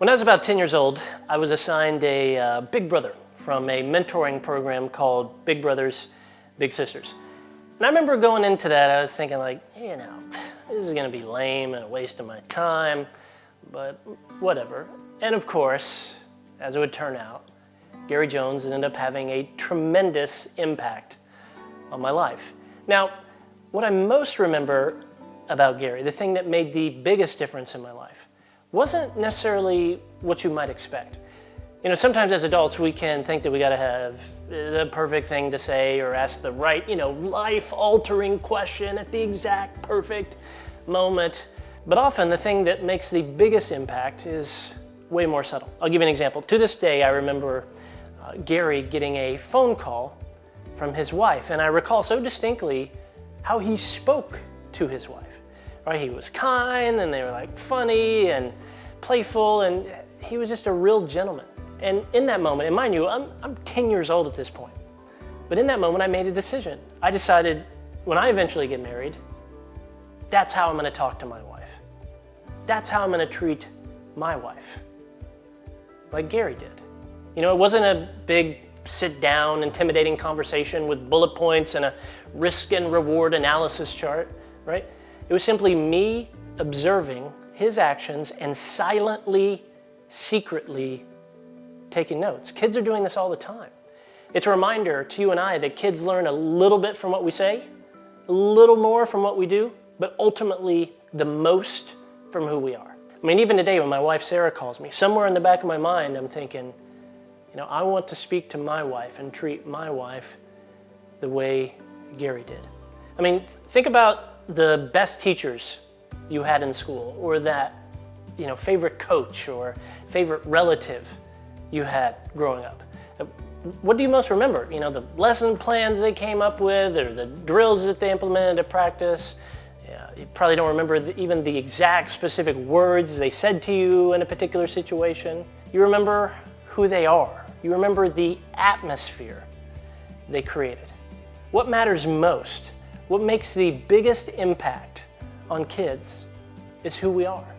When I was about 10 years old, I was assigned a big brother from a mentoring program called Big Brothers, Big Sisters. And I remember going into that, I was thinking like, this is gonna be lame and a waste of my time, but whatever. And of course, as it would turn out, Gary Jones ended up having a tremendous impact on my life. Now, what I most remember about Gary, the thing that made the biggest difference in my life, wasn't necessarily what you might expect. Sometimes as adults we can think that we gotta have the perfect thing to say or ask the right, life-altering question at the exact perfect moment. But often the thing that makes the biggest impact is way more subtle. I'll give you an example. To this day, I remember Gary getting a phone call from his wife, and I recall so distinctly how he spoke to his wife. Right? He was kind, and they were like funny and playful, and he was just a real gentleman. And in that moment, and mind you, I'm 10 years old at this point, but in that moment I made a decision. I decided when I eventually get married, that's how I'm gonna talk to my wife. That's how I'm gonna treat my wife, like Gary did. It wasn't a big sit down, intimidating conversation with bullet points and a risk and reward analysis chart, right? It was simply me observing his actions and silently, secretly taking notes. Kids are doing this all the time. It's a reminder to you and I that kids learn a little bit from what we say, a little more from what we do, but ultimately the most from who we are. Even today when my wife Sarah calls me, somewhere in the back of my mind I'm thinking, I want to speak to my wife and treat my wife the way Gary did. Think about the best teachers you had in school, or that favorite coach or favorite relative you had growing up. What do you most remember? The lesson plans they came up with, or the drills that they implemented at practice. You probably don't remember even the exact specific words they said to you in a particular situation. You remember who they are. You remember the atmosphere they created. What matters most, what makes the biggest impact on kids, is who we are.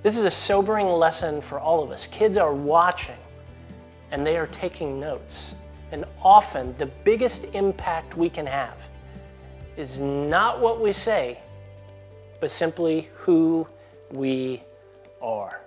This is a sobering lesson for all of us. Kids are watching and they are taking notes. And often the biggest impact we can have is not what we say, but simply who we are.